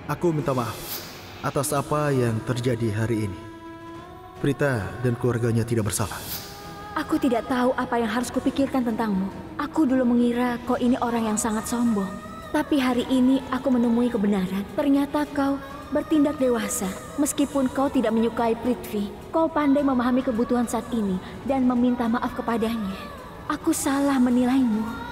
Aku minta maaf atas apa yang terjadi hari ini. Prita dan keluarganya tidak bersalah. Aku tidak tahu apa yang harus kupikirkan tentangmu. Aku dulu mengira kau ini orang yang sangat sombong. Tapi hari ini aku menemui kebenaran. Ternyata kau bertindak dewasa. Meskipun kau tidak menyukai Prithvi, kau pandai memahami kebutuhan saat ini dan meminta maaf kepadanya. Aku salah menilaimu.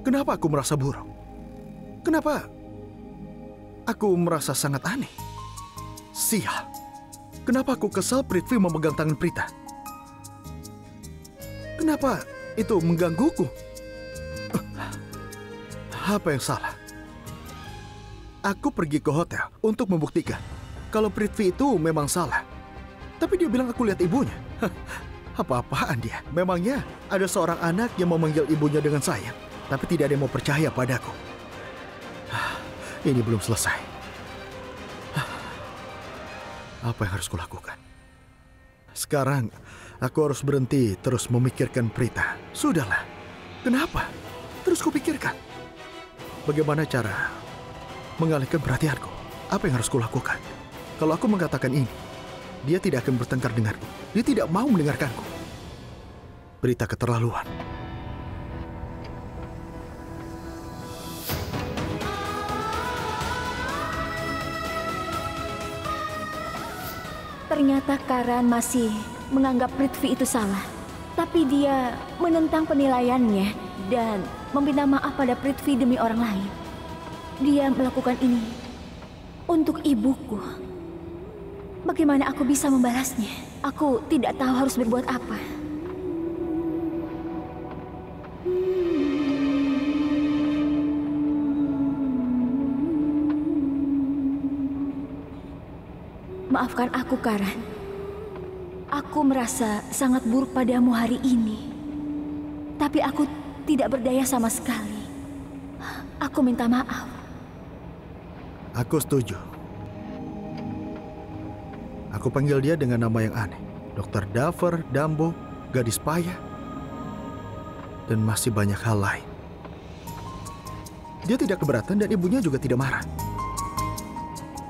Kenapa aku merasa buruk? Kenapa aku merasa sangat aneh? Sial. Kenapa aku kesal Prithvi memegang tangan Prita? Kenapa itu menggangguku? Apa yang salah? Aku pergi ke hotel untuk membuktikan kalau Prithvi itu memang salah. Tapi dia bilang aku lihat ibunya. Apa-apaan dia? Memangnya ada seorang anak yang memanggil ibunya dengan sayang, tapi tidak ada yang mau percaya padaku. Ini belum selesai. Apa yang harus kulakukan? Sekarang aku harus berhenti terus memikirkan Prita. Sudahlah. Kenapa? Terus kupikirkan. Bagaimana cara mengalihkan perhatianku? Apa yang harus kulakukan? Kalau aku mengatakan ini, dia tidak akan bertengkar denganku. Dia tidak mau mendengarkanku. Prita keterlaluan. Ternyata Karan masih menganggap Prithvi itu salah. Tapi dia menentang penilaiannya dan meminta maaf pada Prithvi demi orang lain. Dia melakukan ini untuk ibuku. Bagaimana aku bisa membalasnya? Aku tidak tahu harus berbuat apa. Maafkan aku, Karan. Aku merasa sangat buruk padamu hari ini. Tapi aku tidak berdaya sama sekali. Aku minta maaf. Aku setuju. Aku panggil dia dengan nama yang aneh. Dr. Daver, Dambo, gadis payah, dan masih banyak hal lain. Dia tidak keberatan dan ibunya juga tidak marah.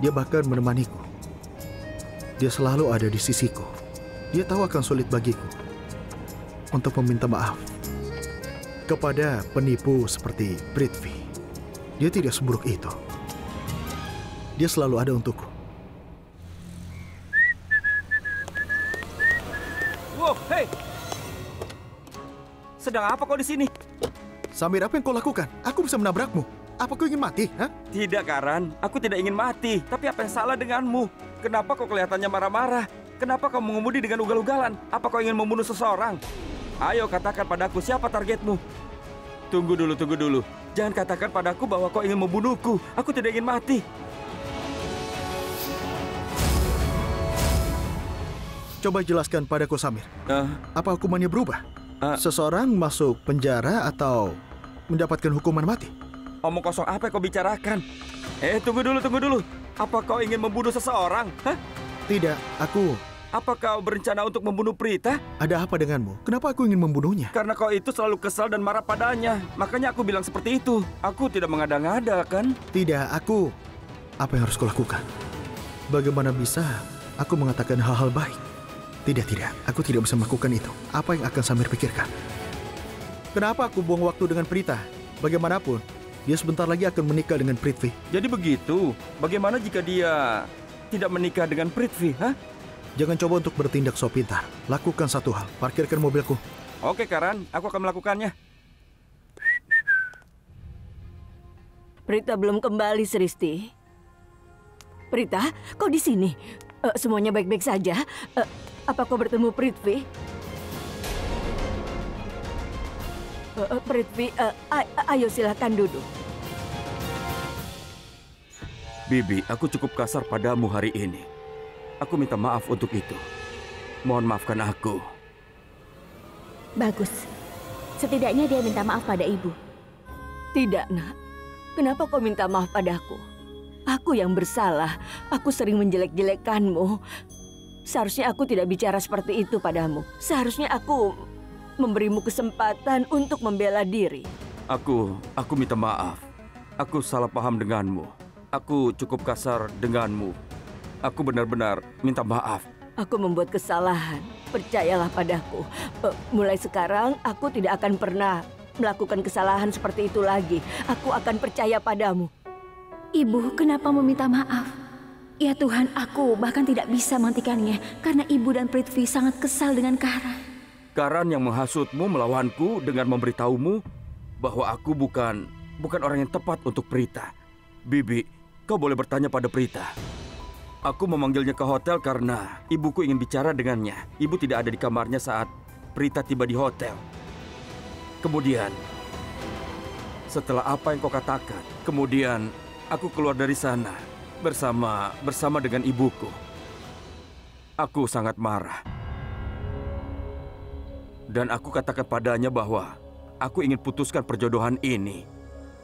Dia bahkan menemaniku. Dia selalu ada di sisiku. Dia tahu akan sulit bagiku untuk meminta maaf kepada penipu seperti Prithvi. Dia tidak seburuk itu. Dia selalu ada untukku. Wow, hei! Sedang apa kau di sini? Samir, apa yang kau lakukan? Aku bisa menabrakmu. Apa kau ingin mati? Hah? Tidak, Karan. Aku tidak ingin mati. Tapi apa yang salah denganmu? Kenapa kau kelihatannya marah-marah? Kenapa kau mengemudi dengan ugal-ugalan? Apa kau ingin membunuh seseorang? Ayo katakan padaku siapa targetmu. Tunggu dulu. Jangan katakan padaku bahwa kau ingin membunuhku. Aku tidak ingin mati. Coba jelaskan padaku, Samir. Apa hukumannya berubah? Seseorang masuk penjara atau mendapatkan hukuman mati? Omong kosong apa yang kau bicarakan? Tunggu dulu. Apa kau ingin membunuh seseorang? Hah? Tidak, aku... Apa kau berencana untuk membunuh Prita? Ada apa denganmu? Kenapa aku ingin membunuhnya? Karena kau itu selalu kesal dan marah padanya. Makanya aku bilang seperti itu. Aku tidak mengada-ngada, kan? Tidak, aku... Apa yang harus kulakukan? Bagaimana bisa aku mengatakan hal-hal baik? Tidak. Aku tidak bisa melakukan itu. Apa yang akan Samir pikirkan? Kenapa aku buang waktu dengan Prita? Bagaimanapun, dia sebentar lagi akan menikah dengan Prithvi. Jadi begitu. Bagaimana jika dia tidak menikah dengan Prithvi, hah? Jangan coba untuk bertindak so pintar. Lakukan satu hal. Parkirkan mobilku. Oke, Karan. Aku akan melakukannya. Prita belum kembali, Sristi. Prita, kau di sini? Semuanya baik-baik saja? Apa kau bertemu Prithvi? Prithvi, ayo silakan duduk. Bibi, aku cukup kasar padamu hari ini. Aku minta maaf untuk itu. Mohon maafkan aku. Bagus. Setidaknya dia minta maaf pada ibu. Tidak, Nak. Kenapa kau minta maaf padaku? Aku yang bersalah. Aku sering menjelek-jelekkanmu. Seharusnya aku tidak bicara seperti itu padamu. Seharusnya aku memberimu kesempatan untuk membela diri. Aku minta maaf. Aku salah paham denganmu. Aku cukup kasar denganmu. Aku benar-benar minta maaf. Aku membuat kesalahan. Percayalah padaku. Mulai sekarang aku tidak akan pernah melakukan kesalahan seperti itu lagi. Aku akan percaya padamu. Ibu, kenapa meminta maaf? Ya Tuhan, aku bahkan tidak bisa menghentikannya karena ibu dan Prithvi sangat kesal dengan Karan. Karan yang menghasutmu melawanku dengan memberitahumu bahwa aku bukan orang yang tepat untuk Prita. Bibi, kau boleh bertanya pada Prita. Aku memanggilnya ke hotel karena ibuku ingin bicara dengannya. Ibu tidak ada di kamarnya saat Prita tiba di hotel. Kemudian, setelah apa yang kau katakan, kemudian aku keluar dari sana bersama dengan ibuku. Aku sangat marah. Dan aku katakan padanya bahwa aku ingin putuskan perjodohan ini.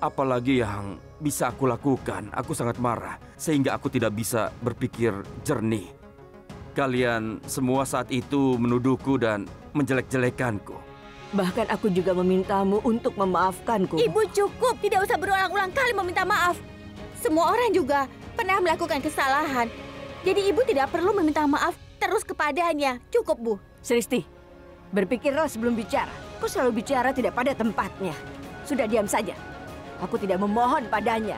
Apalagi yang bisa aku lakukan, aku sangat marah sehingga aku tidak bisa berpikir jernih. Kalian semua saat itu menuduhku dan menjelek-jelekanku. Bahkan aku juga memintamu untuk memaafkanku. Ibu cukup, tidak usah berulang-ulang kali meminta maaf. Semua orang juga pernah melakukan kesalahan. Jadi ibu tidak perlu meminta maaf terus kepadanya. Cukup, Bu. Sristi, berpikirlah sebelum bicara. Kau selalu bicara tidak pada tempatnya. Sudah diam saja. Aku tidak memohon padanya.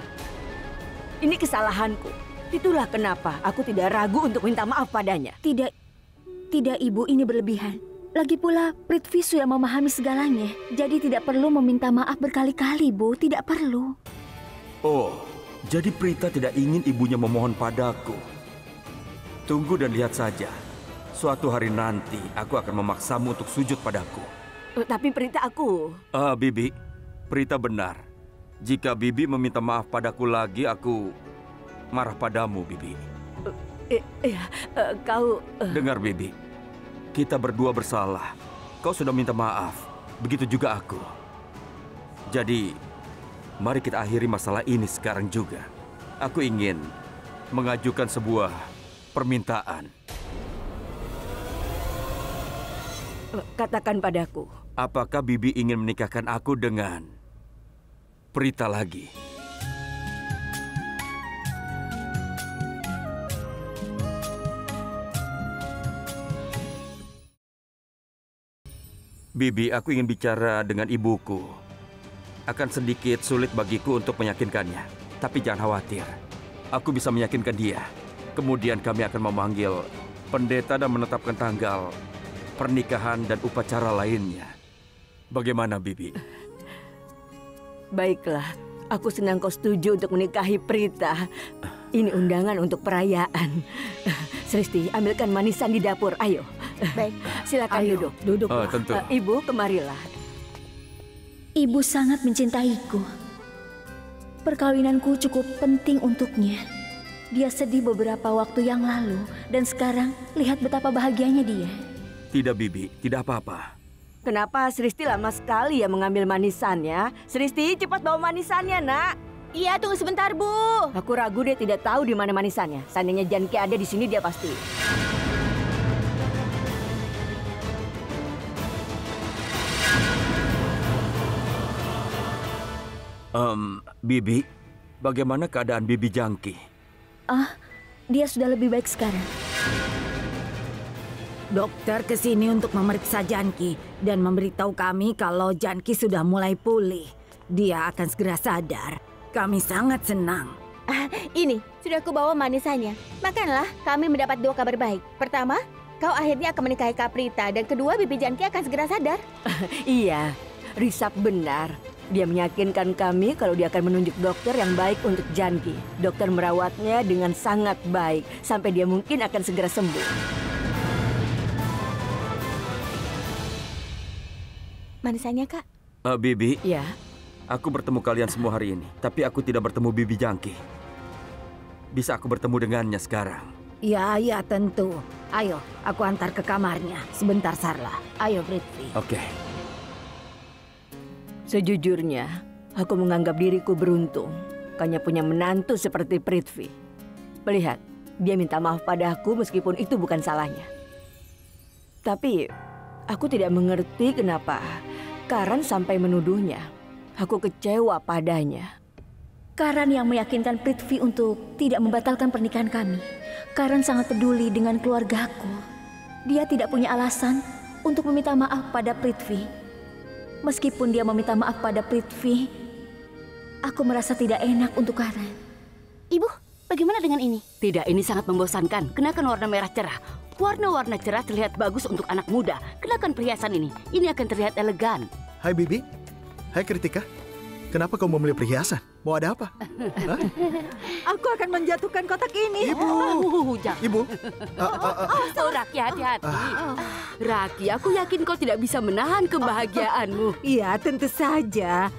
Ini kesalahanku. Itulah kenapa aku tidak ragu untuk minta maaf padanya. Tidak ibu, ini berlebihan. Lagi pula, Prithvi sudah memahami segalanya. Jadi tidak perlu meminta maaf berkali-kali, Bu. Tidak perlu. Oh, jadi Prita tidak ingin ibunya memohon padaku. Tunggu dan lihat saja. Suatu hari nanti aku akan memaksamu untuk sujud padaku. Tapi Prita, aku... Bibi, Prita benar. Jika Bibi meminta maaf padaku lagi, aku marah padamu, Bibi. Kau... Dengar, Bibi. Kita berdua bersalah. Kau sudah minta maaf. Begitu juga aku. Jadi, mari kita akhiri masalah ini sekarang juga. Aku ingin mengajukan sebuah permintaan. Katakan padaku. Apakah Bibi ingin menikahkan aku dengan Prita lagi? Bibi, aku ingin bicara dengan ibuku. Akan sedikit sulit bagiku untuk meyakinkannya. Tapi jangan khawatir. Aku bisa meyakinkan dia. Kemudian kami akan memanggil pendeta dan menetapkan tanggal pernikahan dan upacara lainnya. Bagaimana, Bibi? Baiklah, aku senang kau setuju untuk menikahi Prita. Ini undangan untuk perayaan. Sristi, ambilkan manisan di dapur, ayo. Baik. Silakan duduk. Duduklah. Tentu. Ibu, kemarilah. Ibu sangat mencintaiku. Perkawinanku cukup penting untuknya. Dia sedih beberapa waktu yang lalu, dan sekarang lihat betapa bahagianya dia. Tidak, Bibi. Tidak apa-apa. Kenapa Sristi lama sekali ya mengambil manisannya? Sristi, cepat bawa manisannya, Nak. Iya, tunggu sebentar, Bu. Aku ragu dia tidak tahu di mana manisannya. Seandainya Janki ada di sini, dia pasti. Bibi, bagaimana keadaan Bibi Janki? Dia sudah lebih baik sekarang. Dokter kesini untuk memeriksa Janki dan memberitahu kami kalau Janki sudah mulai pulih. Dia akan segera sadar. Kami sangat senang. Ini, sudah aku bawa manisannya. Makanlah, kami mendapat 2 kabar baik. Pertama, kau akhirnya akan menikahi Prita. Dan kedua, Bibi Janki akan segera sadar. Iya, Risap benar. Dia meyakinkan kami kalau dia akan menunjuk dokter yang baik untuk Janki. Dokter merawatnya dengan sangat baik, sampai dia mungkin akan segera sembuh. Manisannya, Kak. Bibi, Ya. aku bertemu kalian semua hari ini. Tapi aku tidak bertemu Bibi Janki. Bisa aku bertemu dengannya sekarang? Ya, tentu. Ayo, aku antar ke kamarnya. Sebentar, Sarla. Ayo, Prithvi. Oke. Sejujurnya, aku menganggap diriku beruntung. Hanya punya menantu seperti Prithvi. Melihat, dia minta maaf padaku meskipun itu bukan salahnya. Tapi, aku tidak mengerti kenapa Karan sampai menuduhnya. Aku kecewa padanya. Karan yang meyakinkan Prithvi untuk tidak membatalkan pernikahan kami. Karan sangat peduli dengan keluargaku. Dia tidak punya alasan untuk meminta maaf pada Prithvi. Meskipun dia meminta maaf pada Prithvi, aku merasa tidak enak untuk Karan. Ibu, bagaimana dengan ini? Tidak, ini sangat membosankan. Kenakan warna merah cerah. Warna-warna cerah terlihat bagus untuk anak muda. Kenakan perhiasan ini. Ini akan terlihat elegan. Hai Bibi. Hai Kritika. Kenapa kau memilih perhiasan? Mau ada apa? Hah? Aku akan menjatuhkan kotak ini. Ibu. Jangan. Ibu. Oh, Raki, hati-hati. Raki, aku yakin kau tidak bisa menahan kebahagiaanmu. Iya, tentu saja.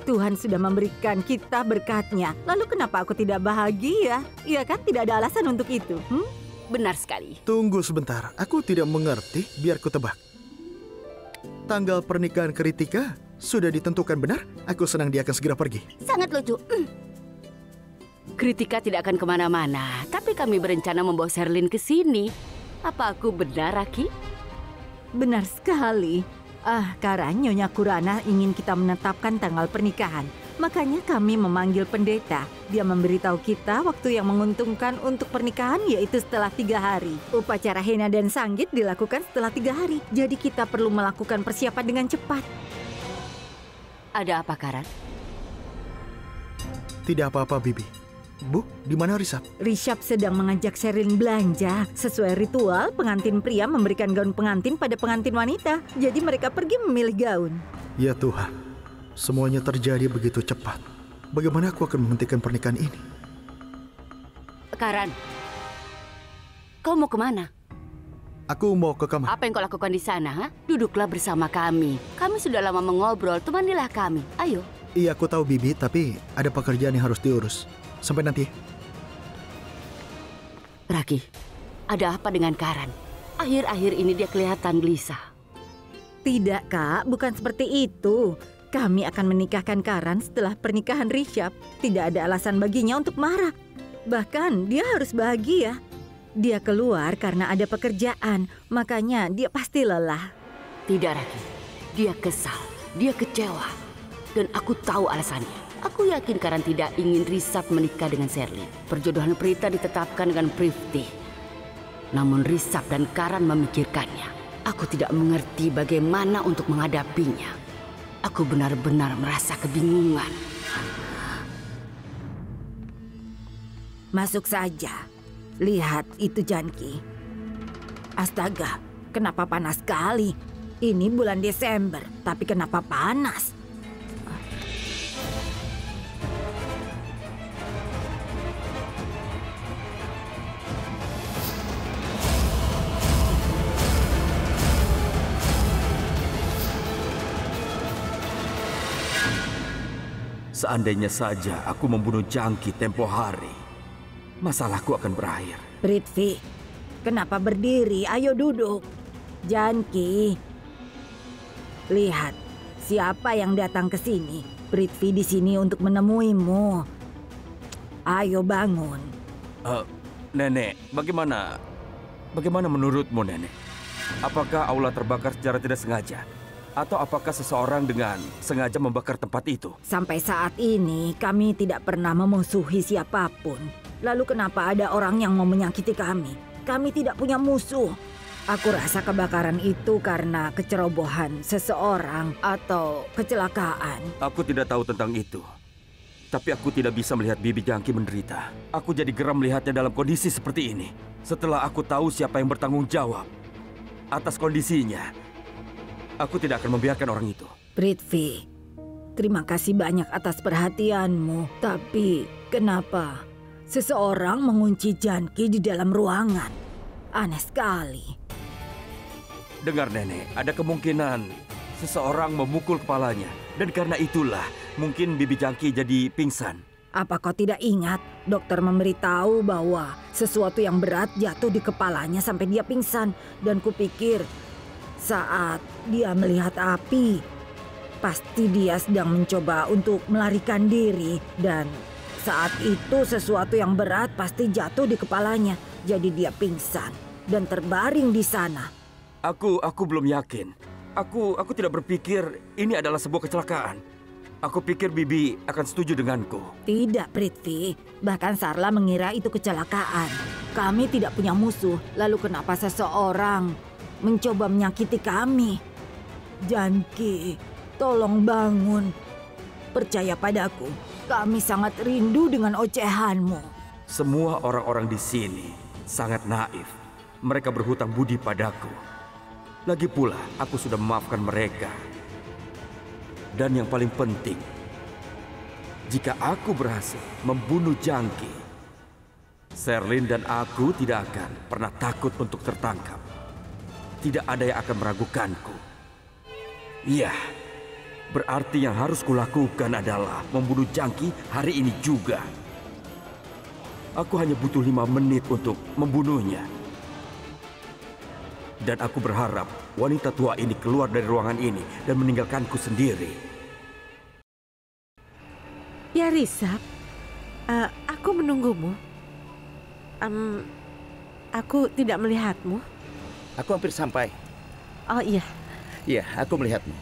Tuhan sudah memberikan kita berkatnya. Lalu kenapa aku tidak bahagia? Iya kan, tidak ada alasan untuk itu. Benar sekali. Tunggu sebentar. Aku tidak mengerti. Biar ku tebak. Tanggal pernikahan Kritika sudah ditentukan benar? Aku senang dia akan segera pergi. Sangat lucu. Kritika tidak akan kemana-mana, tapi kami berencana membawa Sherlyn ke sini. Apa aku benar, Raki? Benar sekali. Karan Nyonya Kurana ingin kita menetapkan tanggal pernikahan. Makanya kami memanggil pendeta. Dia memberitahu kita waktu yang menguntungkan untuk pernikahan yaitu setelah 3 hari. Upacara henna dan sanggit dilakukan setelah 3 hari. Jadi kita perlu melakukan persiapan dengan cepat. Ada apa, Karan? Tidak apa-apa, Bibi. Bu, di mana Risab? Rishabh sedang mengajak Sherlyn belanja. Sesuai ritual, pengantin pria memberikan gaun pengantin pada pengantin wanita. Jadi mereka pergi memilih gaun. Ya Tuhan, semuanya terjadi begitu cepat. Bagaimana aku akan menghentikan pernikahan ini? Karan, kau mau kemana? Aku mau ke kamar. Apa yang kau lakukan di sana? Ha? Duduklah bersama kami. Kami sudah lama mengobrol, temanilah kami. Ayo. Iya, aku tahu Bibi, tapi ada pekerjaan yang harus diurus. Sampai nanti. Raki, ada apa dengan Karan? Akhir-akhir ini dia kelihatan gelisah. Tidak, Kak. Bukan seperti itu. Kami akan menikahkan Karan setelah pernikahan Rishabh. Tidak ada alasan baginya untuk marah. Bahkan dia harus bahagia. Dia keluar karena ada pekerjaan, makanya dia pasti lelah. Tidak, Raki. Dia kesal, dia kecewa. Dan aku tahu alasannya. Aku yakin Karan tidak ingin Rishabh menikah dengan Sherlyn. Perjodohan Prita ditetapkan dengan Prithvi. Namun Rishabh dan Karan memikirkannya. Aku tidak mengerti bagaimana untuk menghadapinya. Aku benar-benar merasa kebingungan. Masuk saja. Lihat, itu Janki. Astaga, kenapa panas sekali? Ini bulan Desember, tapi kenapa panas? Seandainya saja aku membunuh Janki tempo hari, masalahku akan berakhir. Prithvi, kenapa berdiri? Ayo duduk. Janki, lihat siapa yang datang ke sini. Prithvi di sini untuk menemuimu. Ayo bangun. Nenek, bagaimana menurutmu, Nenek? Apakah aula terbakar secara tidak sengaja? Atau apakah seseorang dengan sengaja membakar tempat itu? Sampai saat ini kami tidak pernah memusuhi siapapun. Lalu kenapa ada orang yang mau menyakiti kami? Kami tidak punya musuh. Aku rasa kebakaran itu karena kecerobohan seseorang atau kecelakaan. Aku tidak tahu tentang itu. Tapi aku tidak bisa melihat Bibi Janki menderita. Aku jadi geram melihatnya dalam kondisi seperti ini. Setelah aku tahu siapa yang bertanggung jawab atas kondisinya, aku tidak akan membiarkan orang itu. Prithvi, terima kasih banyak atas perhatianmu. Tapi kenapa seseorang mengunci Janki di dalam ruangan? Aneh sekali. Dengar, Nenek, ada kemungkinan seseorang memukul kepalanya. Dan karena itulah mungkin Bibi Janki jadi pingsan. Apa kau tidak ingat? Dokter memberitahu bahwa sesuatu yang berat jatuh di kepalanya sampai dia pingsan. Dan kupikir saat dia melihat api, pasti dia sedang mencoba untuk melarikan diri. Dan saat itu sesuatu yang berat pasti jatuh di kepalanya. Jadi dia pingsan dan terbaring di sana. Aku belum yakin. Aku tidak berpikir ini adalah sebuah kecelakaan. Aku pikir Bibi akan setuju denganku. Tidak, Prithvi. Bahkan Sarla mengira itu kecelakaan. Kami tidak punya musuh. Lalu kenapa seseorang mencoba menyakiti kami? Janki, tolong bangun. Percaya padaku. Kami sangat rindu dengan ocehanmu. Semua orang-orang di sini sangat naif. Mereka berhutang budi padaku. Lagi pula, aku sudah memaafkan mereka. Dan yang paling penting, jika aku berhasil membunuh Janki, Sherlyn dan aku tidak akan pernah takut untuk tertangkap. Tidak ada yang akan meragukanku. Iya, berarti yang harus kulakukan adalah membunuh Janki hari ini juga. Aku hanya butuh 5 menit untuk membunuhnya. Dan aku berharap wanita tua ini keluar dari ruangan ini dan meninggalkanku sendiri. Ya, Risab. Aku menunggumu. Aku tidak melihatmu. Aku hampir sampai. Oh iya. Iya, aku melihatmu.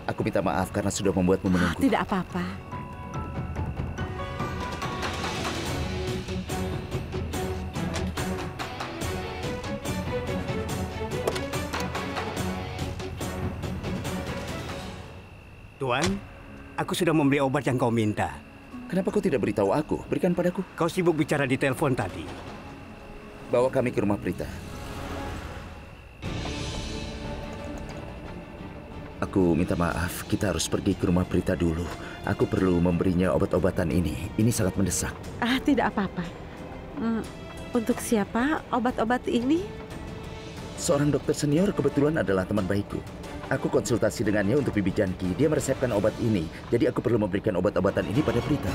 Aku minta maaf karena sudah membuatmu menunggu. Tidak apa-apa. Tuan, aku sudah membeli obat yang kau minta. Kenapa kau tidak beritahu aku? Berikan padaku. Kau sibuk bicara di telepon tadi. Bawa kami ke rumah Prita. Aku minta maaf, kita harus pergi ke rumah Prita dulu. Aku perlu memberinya obat-obatan ini. Ini sangat mendesak. Tidak apa-apa. Untuk siapa obat-obat ini? Seorang dokter senior kebetulan adalah teman baikku. Aku konsultasi dengannya untuk Bibi Janki. Dia meresepkan obat ini. Jadi aku perlu memberikan obat-obatan ini pada Prita.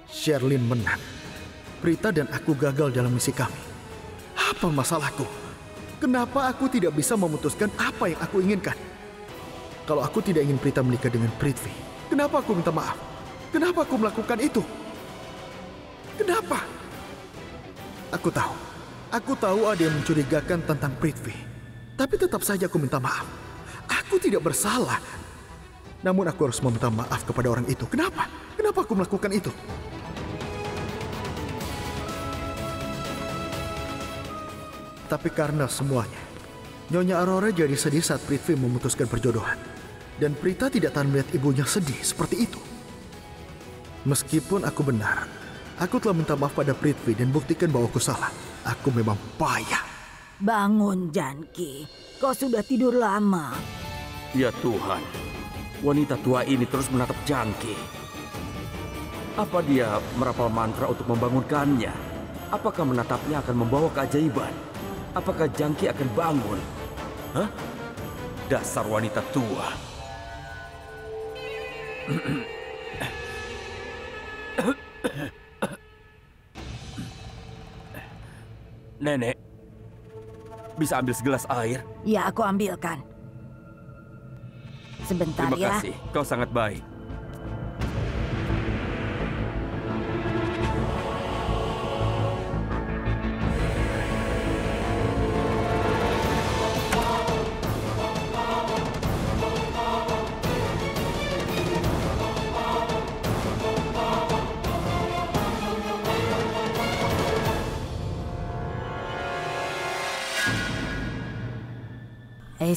Sherlyn menang. Prita dan aku gagal dalam misi kami. Apa masalahku? Kenapa aku tidak bisa memutuskan apa yang aku inginkan? Kalau aku tidak ingin Prita menikah dengan Prithvi, kenapa aku minta maaf? Kenapa aku melakukan itu? Kenapa? Aku tahu ada yang mencurigakan tentang Prithvi. Tapi tetap saja aku minta maaf. Aku tidak bersalah. Namun aku harus meminta maaf kepada orang itu. Kenapa? Kenapa aku melakukan itu? Tapi karena semuanya, Nyonya Aurora jadi sedih saat Prithvi memutuskan perjodohan. Dan Prita tidak tahan melihat ibunya sedih seperti itu. Meskipun aku benar, aku telah minta maaf pada Prithvi dan buktikan bahwa aku salah. Aku memang payah. Bangun, Janki. Kau sudah tidur lama. Ya Tuhan, wanita tua ini terus menatap Janki. Apa dia merapal mantra untuk membangunkannya? Apakah menatapnya akan membawa keajaiban? Apakah Janki akan bangun? Hah? Dasar wanita tua. Nenek, bisa ambil segelas air? Ya, aku ambilkan. Sebentar ya. Terima kasih, kau sangat baik.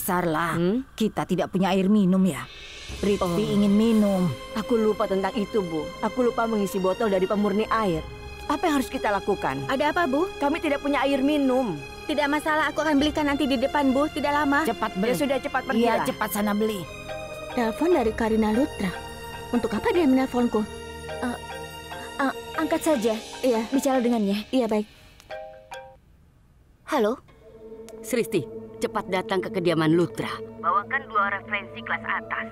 Sarla, kita tidak punya air minum ya? Prithvi ingin minum. Aku lupa tentang itu, Bu. Aku lupa mengisi botol dari pemurni air. Apa yang harus kita lakukan? Ada apa, Bu? Kami tidak punya air minum. Tidak masalah, aku akan belikan nanti di depan, Bu. Tidak lama. Cepat beli. Ya sudah, cepat pergi. Iya, cepat sana beli. Telepon dari Karina Lutra. Untuk apa dia menelponku? Angkat angkat saja. Iya. Bicara dengannya. Iya, baik. Halo? Sristi, cepat datang ke kediaman Lutra. Bawakan 2 referensi kelas atas.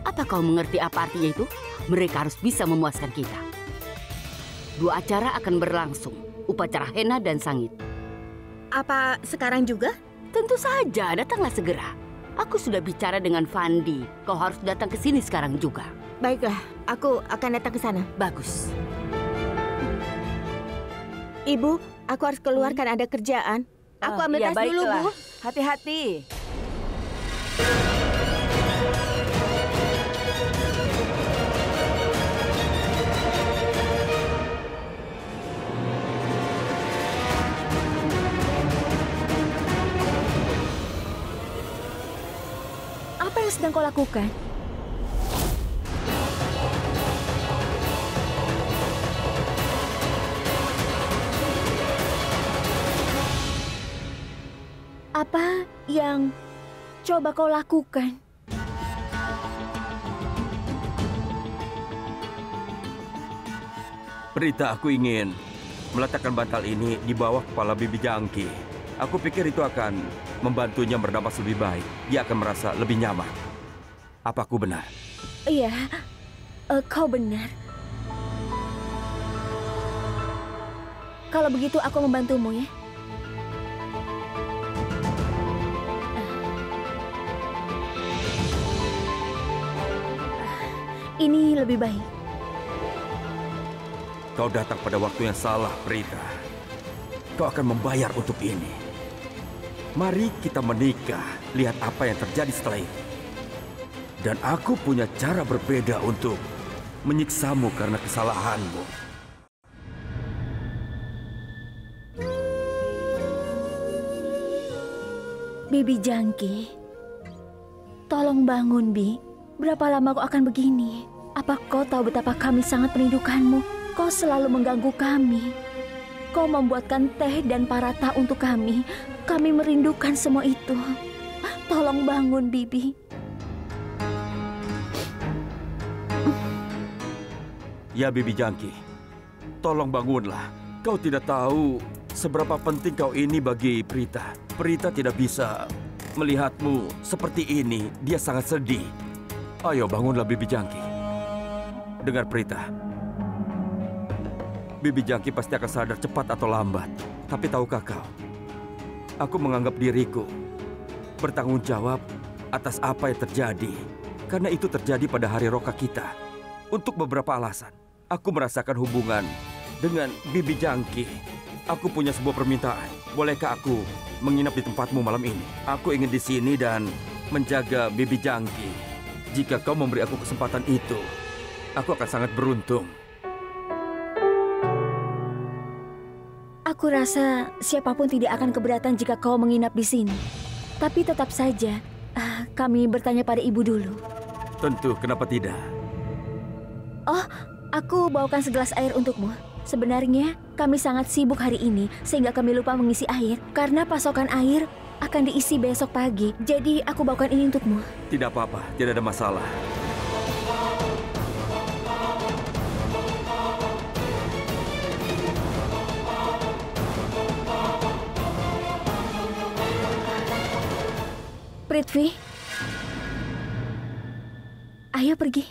Apa kau mengerti apa artinya itu? Mereka harus bisa memuaskan kita. 2 acara akan berlangsung. Upacara henna dan sangit. Apa sekarang juga? Tentu saja, datanglah segera. Aku sudah bicara dengan Fandi. Kau harus datang ke sini sekarang juga. Baiklah, aku akan datang ke sana. Bagus. Ibu, aku harus keluar kan ada kerjaan. Aku ambil iya, tas dulu, baiklah. Bu. Hati-hati. Apa yang sedang kau lakukan? Apa yang coba kau lakukan? Prita, aku ingin meletakkan bantal ini di bawah kepala Bibi Jangki. Aku pikir itu akan membantunya bernapas lebih baik. Dia akan merasa lebih nyaman. Apa aku benar? Iya, kau benar. Kalau begitu aku membantumu ya. Ini lebih baik. Kau datang pada waktu yang salah, Prita. Kau akan membayar untuk ini. Mari kita menikah. Lihat apa yang terjadi setelah ini. Dan aku punya cara berbeda untuk menyiksamu karena kesalahanmu. Bibi Jangki, tolong bangun, Bi. Berapa lama kau akan begini? Apa kau tahu betapa kami sangat merindukanmu? Kau selalu mengganggu kami. Kau membuatkan teh dan paratha untuk kami. Kami merindukan semua itu. Tolong bangun, Bibi. Ya, Bibi Jangki. Tolong bangunlah. Kau tidak tahu seberapa penting kau ini bagi Prita. Prita tidak bisa melihatmu seperti ini. Dia sangat sedih. Ayo bangunlah, Bibi Jangki. Dengar, Prita. Bibi Jangki pasti akan sadar cepat atau lambat. Tapi tahukah kau? Aku menganggap diriku bertanggung jawab atas apa yang terjadi. Karena itu terjadi pada hari roka kita. Untuk beberapa alasan. Aku merasakan hubungan dengan Bibi Jangki. Aku punya sebuah permintaan. Bolehkah aku menginap di tempatmu malam ini? Aku ingin di sini dan menjaga Bibi Jangki. Jika kau memberi aku kesempatan itu, aku akan sangat beruntung. Aku rasa siapapun tidak akan keberatan jika kau menginap di sini. Tapi tetap saja, kami bertanya pada ibu dulu. Tentu, kenapa tidak? Oh, aku bawakan segelas air untukmu. Sebenarnya, kami sangat sibuk hari ini, sehingga kami lupa mengisi air. Karena pasokan air akan diisi besok pagi. Jadi, aku bawakan ini untukmu. Tidak apa-apa, tidak ada masalah. Prithvi, ayo pergi.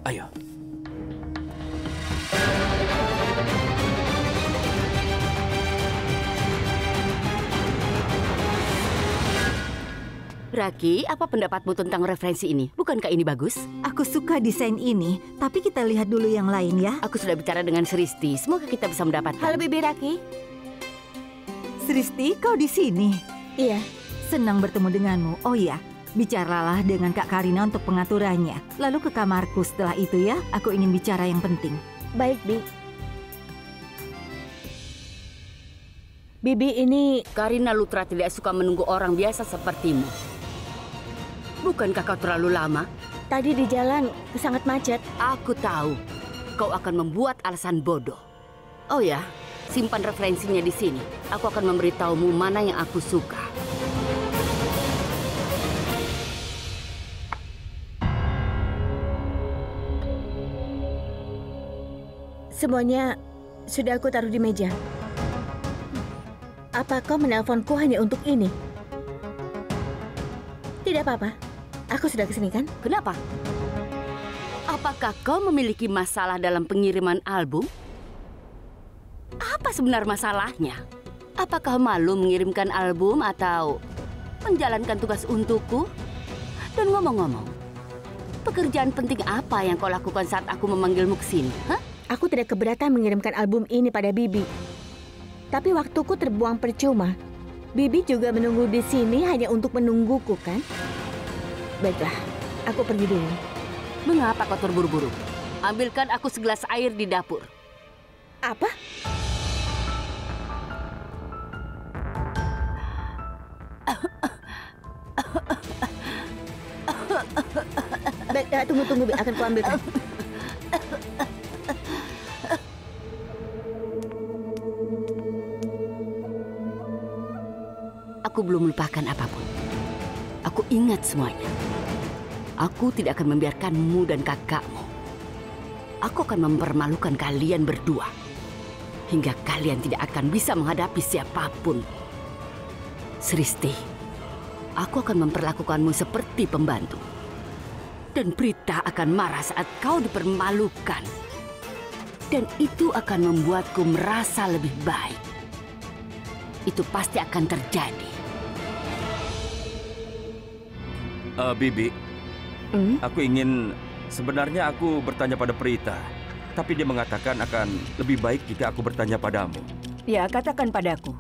Ayo. Raki, apa pendapatmu tentang referensi ini? Bukankah ini bagus? Aku suka desain ini, tapi kita lihat dulu yang lain ya. Aku sudah bicara dengan Sristi. Semoga kita bisa mendapatkan. Halo, Bibi Raki. Sristi, kau di sini? Iya. Senang bertemu denganmu. Oh iya, bicaralah dengan Kak Karina untuk pengaturannya. Lalu ke kamarku setelah itu ya. Aku ingin bicara yang penting. Baik, Bi. Bibi, ini... Karina Lutra tidak suka menunggu orang biasa sepertimu. Bukankah kau terlalu lama? Tadi di jalan sangat macet. Aku tahu. Kau akan membuat alasan bodoh. Oh ya, simpan referensinya di sini. Aku akan memberitahumu mana yang aku suka. Semuanya sudah aku taruh di meja. Apa kau menelponku hanya untuk ini? Tidak apa-apa. Aku sudah kesini kan? Kenapa? Apakah kau memiliki masalah dalam pengiriman album? Apa sebenarnya masalahnya? Apakah malu mengirimkan album atau menjalankan tugas untukku? Dan ngomong-ngomong, pekerjaan penting apa yang kau lakukan saat aku memanggilmu ke sini? Hah? Aku tidak keberatan mengirimkan album ini pada Bibi. Tapi waktuku terbuang percuma. Bibi juga menunggu di sini hanya untuk menungguku, kan? Baiklah, aku pergi dulu. Mengapa kau terburu-buru? Ambilkan aku segelas air di dapur. Apa? Baik, tunggu, Bi. Akan kuambilkan. Aku belum melupakan apapun. Aku ingat semuanya. Aku tidak akan membiarkanmu dan kakakmu. Aku akan mempermalukan kalian berdua. Hingga kalian tidak akan bisa menghadapi siapapun. Sristi, aku akan memperlakukanmu seperti pembantu. Dan Prita akan marah saat kau dipermalukan. Dan itu akan membuatku merasa lebih baik. Itu pasti akan terjadi. Bibi, sebenarnya aku bertanya pada Prita, tapi dia mengatakan akan lebih baik jika aku bertanya padamu. Ya, katakan padaku.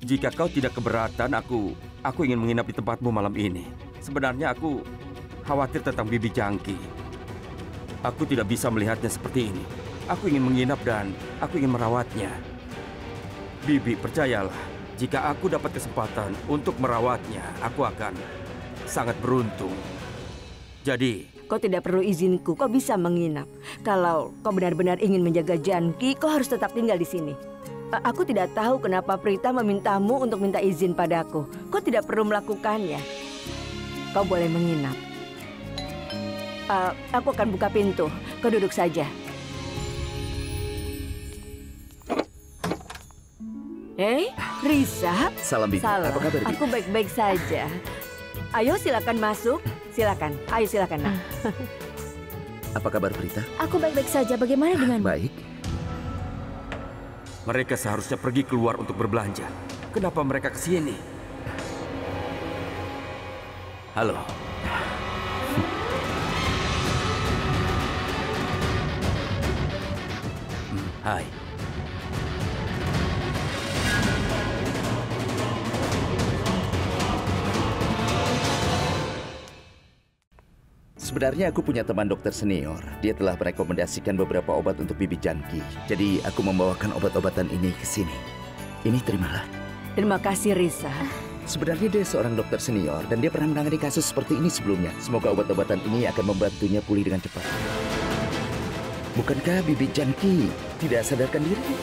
Jika kau tidak keberatan, aku ingin menginap di tempatmu malam ini. Sebenarnya aku khawatir tentang Bibi Jangki. Aku tidak bisa melihatnya seperti ini. Aku ingin menginap dan aku ingin merawatnya. Bibi, percayalah, jika aku dapat kesempatan untuk merawatnya, aku akan sangat beruntung. Jadi, kau tidak perlu izinku, kau bisa menginap. Kalau kau benar-benar ingin menjaga Janki, kau harus tetap tinggal di sini. Aku tidak tahu kenapa Prita memintamu untuk minta izin padaku. Kau tidak perlu melakukannya. Kau boleh menginap. Aku akan buka pintu. Kau duduk saja. Risa. Salam, Bibi. Salam. Apa kabar, Bibi? Aku baik-baik saja. Ayo silakan masuk. Silakan. Ayo silakan, Nak. Apa kabar, Prita? Aku baik-baik saja. Bagaimana denganmu? Baik. mereka seharusnya pergi keluar untuk berbelanja. Kenapa mereka ke sini? Halo. Hai. Sebenarnya aku punya teman dokter senior. Dia telah merekomendasikan beberapa obat untuk Bibi Janki. Jadi aku membawakan obat-obatan ini ke sini. Ini terimalah. Terima kasih, Risa. Sebenarnya dia seorang dokter senior dan dia pernah menangani kasus seperti ini sebelumnya. Semoga obat-obatan ini akan membantunya pulih dengan cepat. Bukankah Bibi Janki tidak sadarkan diri?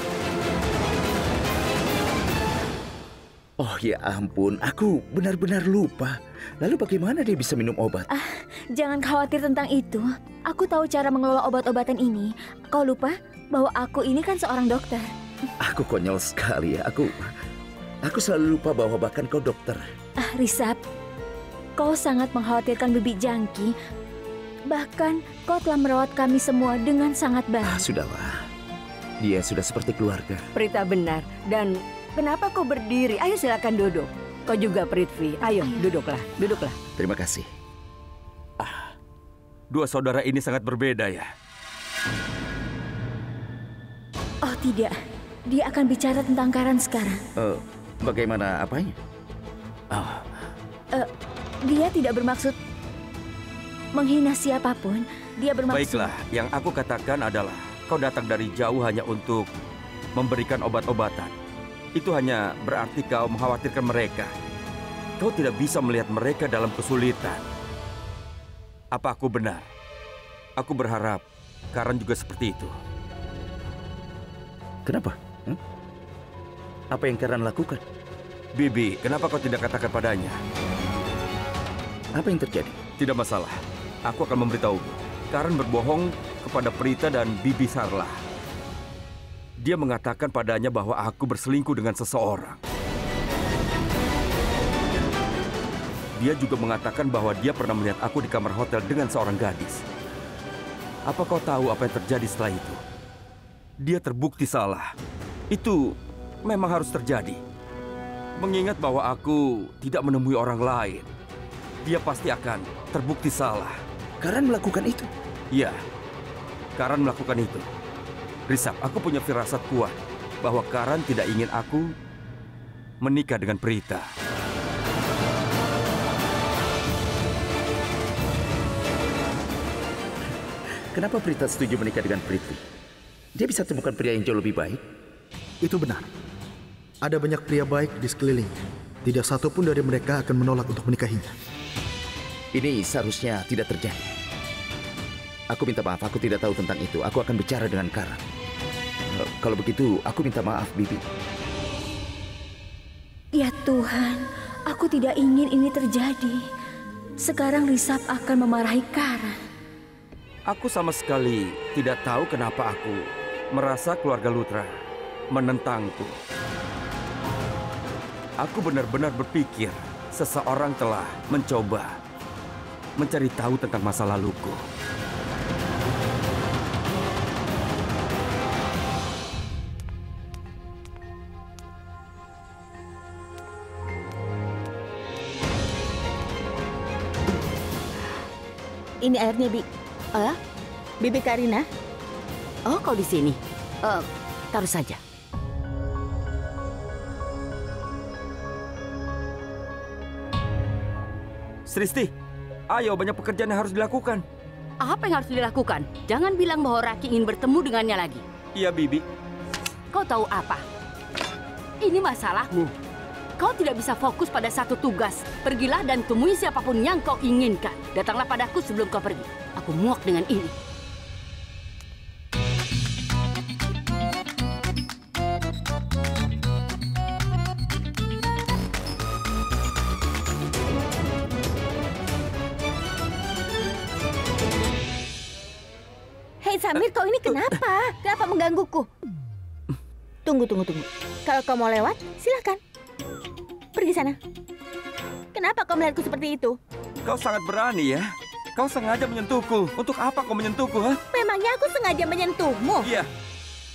Oh ya ampun, aku benar-benar lupa. Lalu bagaimana dia bisa minum obat? Jangan khawatir tentang itu. Aku tahu cara mengelola obat-obatan ini. Kau lupa bahwa aku ini kan seorang dokter. Aku konyol sekali ya. Aku selalu lupa bahwa bahkan kau dokter. Risab, kau sangat mengkhawatirkan Bibi Jangki. Bahkan kau telah merawat kami semua dengan sangat baik. Sudahlah. Dia sudah seperti keluarga. Prita benar. Dan kenapa kau berdiri? Ayo silakan duduk. Kau juga, Prithvi. Ayo, duduklah. Duduklah. Terima kasih. Dua saudara ini sangat berbeda ya. Oh tidak, dia akan bicara tentang Karan sekarang. Bagaimana apanya? Dia tidak bermaksud menghina siapapun. Dia bermaksud... Baiklah, yang aku katakan adalah kau datang dari jauh hanya untuk memberikan obat-obatan. Itu hanya berarti kau mengkhawatirkan mereka. Kau tidak bisa melihat mereka dalam kesulitan. Apa aku benar? Aku berharap Karan juga seperti itu. Kenapa? Apa yang Karan lakukan? Bibi, kenapa kau tidak katakan padanya? Apa yang terjadi? Tidak masalah. Aku akan memberitahu. Karan berbohong kepada Prita dan Bibi Sarlah. Dia mengatakan padanya bahwa aku berselingkuh dengan seseorang. Dia juga mengatakan bahwa dia pernah melihat aku di kamar hotel dengan seorang gadis. Apa kau tahu apa yang terjadi setelah itu? Dia terbukti salah. Itu memang harus terjadi. Mengingat bahwa aku tidak menemui orang lain, dia pasti akan terbukti salah. Karan melakukan itu? Iya, Karan melakukan itu. Risab, aku punya firasat kuat bahwa Karan tidak ingin aku menikah dengan Prita. Kenapa Prita setuju menikah dengan Prithvi? Dia bisa temukan pria yang jauh lebih baik? Itu benar. Ada banyak pria baik di sekelilingnya. Tidak satu pun dari mereka akan menolak untuk menikahinya. Ini seharusnya tidak terjadi. Aku minta maaf, aku tidak tahu tentang itu. Aku akan bicara dengan Karan. Kalau begitu, aku minta maaf, Bibi. Ya Tuhan, aku tidak ingin ini terjadi. Sekarang Risab akan memarahi Karan. Aku sama sekali tidak tahu kenapa aku merasa keluarga Lutra menentangku. Aku benar-benar berpikir seseorang telah mencoba mencari tahu tentang masa laluku. Ini airnya, Bi. Bibi Karina. Oh, kau di sini. Taruh saja. Sristi, ayo, banyak pekerjaan yang harus dilakukan. Apa yang harus dilakukan? Jangan bilang bahwa Raki ingin bertemu dengannya lagi. Iya, Bibi. Kau tahu apa? Ini masalahmu. Kau tidak bisa fokus pada satu tugas. Pergilah dan temui siapapun yang kau inginkan. Datanglah padaku sebelum kau pergi. Aku muak dengan ini. Hei Samir, kau ini kenapa? Kenapa menggangguku? Tunggu. Kalau kau mau lewat, silakan. Pergi sana. Kenapa kau melihatku seperti itu? Kau sangat berani ya. Kau sengaja menyentuhku. Untuk apa kau menyentuhku, ha? Memangnya aku sengaja menyentuhmu? Iya.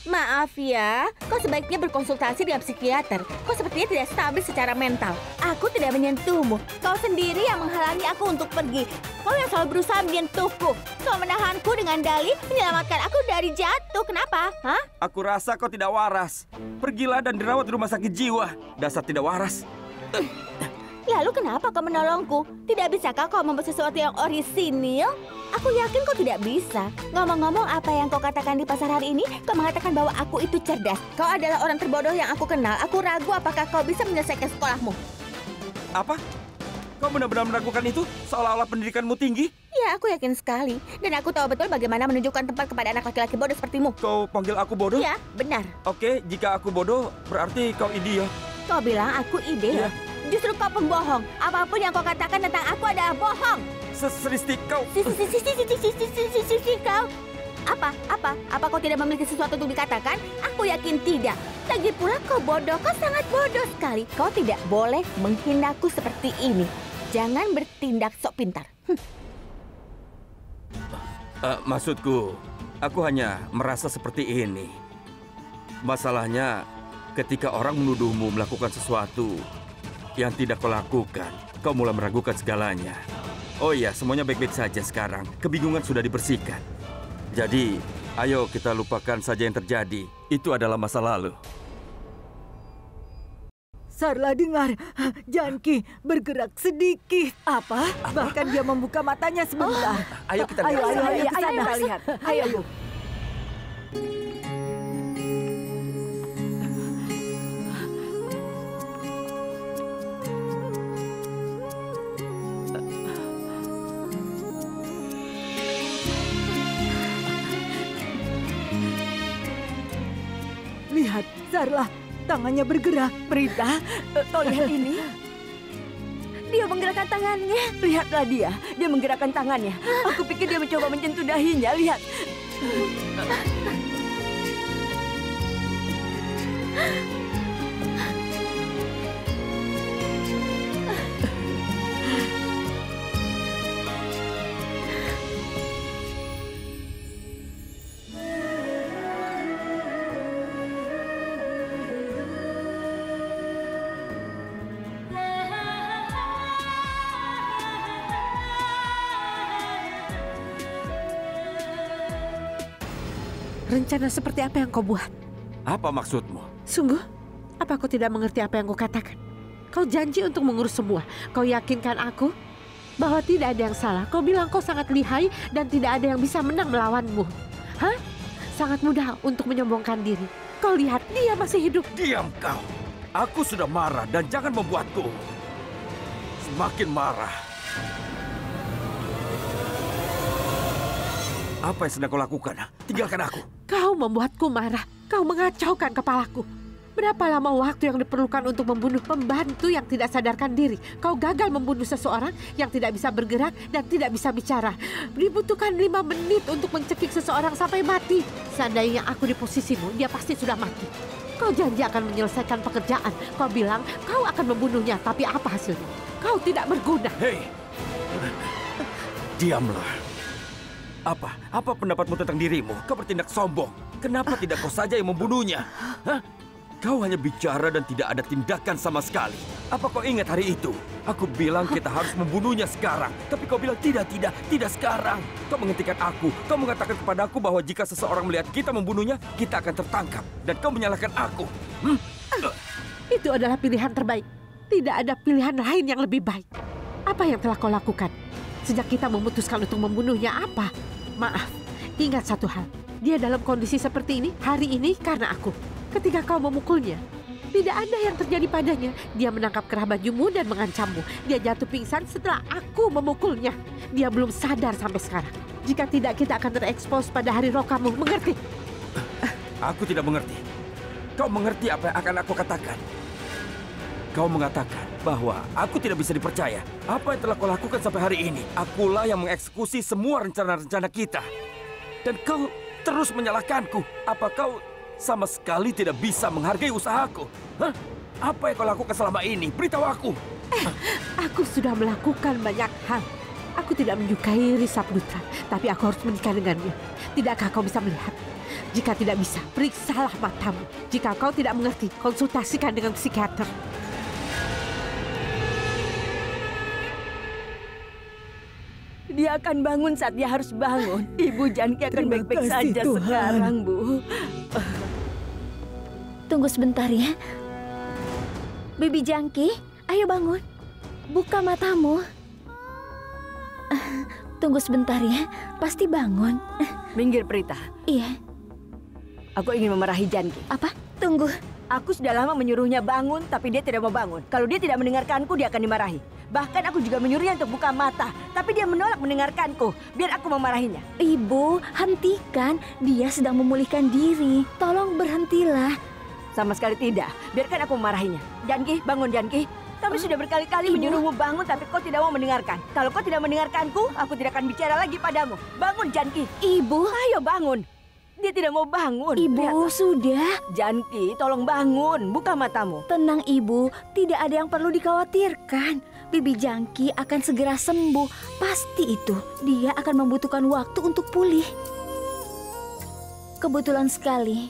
Maaf ya, kau sebaiknya berkonsultasi dengan psikiater. Kau sepertinya tidak stabil secara mental. Aku tidak menyentuhmu. Kau sendiri yang menghalangi aku untuk pergi. Kau yang selalu berusaha menyentuhku. Kau menahanku dengan dalih menyelamatkan aku dari jatuh. Kenapa? Hah? Aku rasa kau tidak waras. Pergilah dan dirawat di rumah sakit jiwa. Dasar tidak waras. Lalu kenapa kau menolongku? Tidak bisakah kau membuat sesuatu yang orisinil? Aku yakin kau tidak bisa. Ngomong-ngomong, apa yang kau katakan di pasar hari ini, kau mengatakan bahwa aku itu cerdas. Kau adalah orang terbodoh yang aku kenal. Aku ragu apakah kau bisa menyelesaikan sekolahmu. Apa? Kau benar-benar meragukan itu? Seolah-olah pendidikanmu tinggi? Ya, aku yakin sekali. Dan aku tahu betul bagaimana menunjukkan tempat kepada anak laki-laki bodoh sepertimu. Kau panggil aku bodoh? Iya, benar. Oke, jika aku bodoh, berarti kau idiot. Kau bilang aku ide? Iya. Justru kau pembohong. Apapun yang kau katakan tentang aku adalah bohong. Sristi, kau... Kau... Apa kau tidak memiliki sesuatu untuk dikatakan? Aku yakin tidak. Lagi pula kau bodoh, kau sangat bodoh sekali. Kau tidak boleh menghinaku seperti ini. Jangan bertindak sok pintar. Maksudku, aku hanya merasa seperti ini. Masalahnya, ketika orang menuduhmu melakukan sesuatu yang tidak kau lakukan, kau mulai meragukan segalanya. Oh iya, semuanya baik-baik saja sekarang. Kebingungan sudah dibersihkan. Jadi, ayo kita lupakan saja yang terjadi. Itu adalah masa lalu. Sarla, dengar. Janki bergerak sedikit. Apa? Bahkan dia membuka matanya sebentar. Ayo kita lihat. Ayo ke sana. Lihat. Ayo. Lihat, Sarla, tangannya bergerak. Prita, kau lihat ini? Dia menggerakkan tangannya. Lihatlah dia menggerakkan tangannya. Aku pikir dia mencoba menyentuh dahinya, lihat. Rencana seperti apa yang kau buat? Apa maksudmu? Sungguh, apa kau tidak mengerti apa yang kau katakan? Kau janji untuk mengurus semua. Kau yakinkan aku bahwa tidak ada yang salah. Kau bilang kau sangat lihai dan tidak ada yang bisa menang melawanmu. Hah? Sangat mudah untuk menyombongkan diri. Kau lihat, dia masih hidup. Diam kau. Aku sudah marah dan jangan membuatku semakin marah. Apa yang sedang kau lakukan? Tinggalkan aku. Kau membuatku marah. Kau mengacaukan kepalaku. Berapa lama waktu yang diperlukan untuk membunuh pembantu yang tidak sadarkan diri? Kau gagal membunuh seseorang yang tidak bisa bergerak dan tidak bisa bicara. Dibutuhkan 5 menit untuk mencekik seseorang sampai mati. Seandainya aku di posisimu, dia pasti sudah mati. Kau janji akan menyelesaikan pekerjaan. Kau bilang kau akan membunuhnya, tapi apa hasilnya? Kau tidak berguna. Hei, diamlah. Apa pendapatmu tentang dirimu? Kau bertindak sombong. Kenapa tidak kau saja yang membunuhnya? Hah? Kau hanya bicara dan tidak ada tindakan sama sekali. Apa kau ingat hari itu? Aku bilang kita harus membunuhnya sekarang. Tapi kau bilang tidak sekarang. Kau menghentikan aku. Kau mengatakan kepadaku bahwa jika seseorang melihat kita membunuhnya, kita akan tertangkap. Dan kau menyalahkan aku. Itu adalah pilihan terbaik. Tidak ada pilihan lain yang lebih baik. Apa yang telah kau lakukan? Sejak kita memutuskan untuk membunuhnya, apa? Maaf, ingat satu hal. Dia dalam kondisi seperti ini, hari ini karena aku. Ketika kau memukulnya, tidak ada yang terjadi padanya. Dia menangkap kerah bajumu dan mengancammu. Dia jatuh pingsan setelah aku memukulnya. Dia belum sadar sampai sekarang. Jika tidak, kita akan terekspos pada hari roh kamu. Mengerti? Aku tidak mengerti. Kau mengerti apa yang akan aku katakan? Kau mengatakan bahwa aku tidak bisa dipercaya. Apa yang telah kau lakukan sampai hari ini? Akulah yang mengeksekusi semua rencana-rencana kita. Dan kau terus menyalahkanku. Apa kau sama sekali tidak bisa menghargai usahaku? Hah? Apa yang kau lakukan selama ini? Beritahu aku. Aku sudah melakukan banyak hal. Aku tidak menyukai Risa Putra, tapi aku harus menikah dengannya. Tidakkah kau bisa melihat? Jika tidak bisa, periksalah matamu. Jika kau tidak mengerti, konsultasikan dengan psikiater. Dia akan bangun saat dia harus bangun. Ibu Janki akan baik-baik saja sekarang, Bu. Tunggu sebentar ya. Bibi Janki, ayo bangun. Buka matamu. Tunggu sebentar ya, pasti bangun. Minggir, Prita. Iya. Aku ingin memarahi Janki. Apa? Tunggu. Aku sudah lama menyuruhnya bangun, tapi dia tidak mau bangun. Kalau dia tidak mendengarkanku, dia akan dimarahi. Bahkan aku juga menyuruhnya untuk buka mata, tapi dia menolak mendengarkanku. Biar aku memarahinya. Ibu, hentikan. Dia sedang memulihkan diri. Tolong berhentilah. Sama sekali tidak. Biarkan aku memarahinya. Janki, bangun Janki. Kami sudah berkali-kali menyuruhmu bangun, tapi kau tidak mau mendengarkan. Kalau kau tidak mendengarkanku, aku tidak akan bicara lagi padamu. Bangun Janki. Ibu. Ayo bangun. Dia tidak mau bangun. Ibu, Lihatlah. sudah. Janki, tolong bangun. Buka matamu. Tenang, Ibu. Tidak ada yang perlu dikhawatirkan. Bibi Janki akan segera sembuh. Pasti itu. Dia akan membutuhkan waktu untuk pulih. Kebetulan sekali,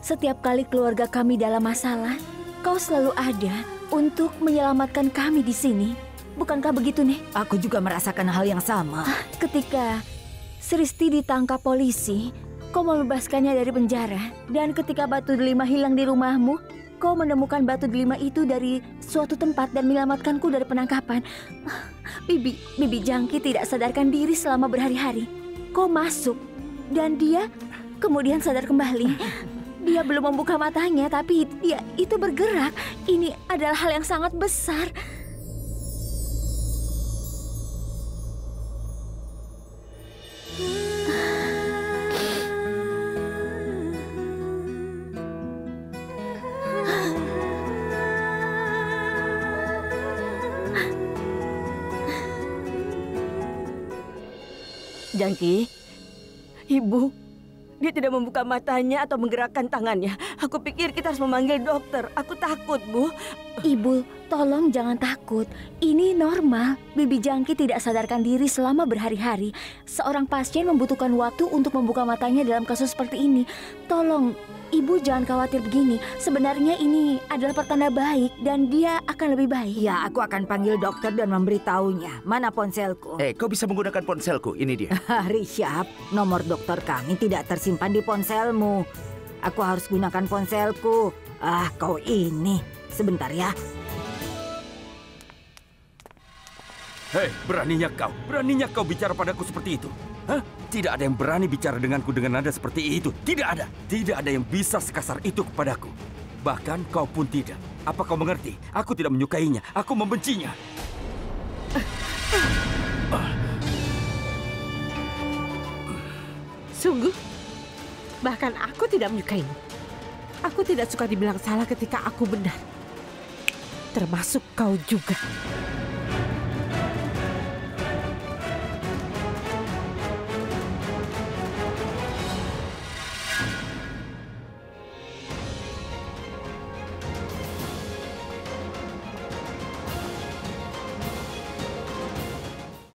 setiap kali keluarga kami dalam masalah, kau selalu ada untuk menyelamatkan kami di sini. Bukankah begitu, Nek? Aku juga merasakan hal yang sama. Ketika Sristi ditangkap polisi, kau membebaskannya dari penjara. Dan ketika batu delima hilang di rumahmu, kau menemukan batu delima itu dari suatu tempat dan menyelamatkanku dari penangkapan. Bibi Janki tidak sadarkan diri selama berhari-hari. Kau masuk dan dia kemudian sadar kembali. Dia belum membuka matanya, tapi dia itu bergerak. Ini adalah hal yang sangat besar. Janki, Ibu, Dia tidak membuka matanya atau menggerakkan tangannya. Aku pikir kita harus memanggil dokter. Aku takut, Bu. Ibu, tolong jangan takut. Ini normal. Bibi Jangki tidak sadarkan diri selama berhari-hari. Seorang pasien membutuhkan waktu untuk membuka matanya dalam kasus seperti ini. Tolong, Ibu jangan khawatir begini. Sebenarnya ini adalah pertanda baik dan dia akan lebih baik. Ya, aku akan panggil dokter dan memberitahunya. Mana ponselku? Kau bisa menggunakan ponselku. Ini dia. Rishab, nomor dokter kami tidak tersimpan di ponselmu. Aku harus gunakan ponselku. Kau ini. Sebentar ya. Hei, beraninya kau bicara padaku seperti itu. Hah? Tidak ada yang berani bicara denganku dengan nada seperti itu. Tidak ada yang bisa sekasar itu kepadaku. Bahkan kau pun tidak. Apa kau mengerti? Aku tidak menyukainya. Aku membencinya. Sungguh, bahkan aku tidak menyukaimu. Aku tidak suka dibilang salah ketika aku benar. Termasuk kau juga.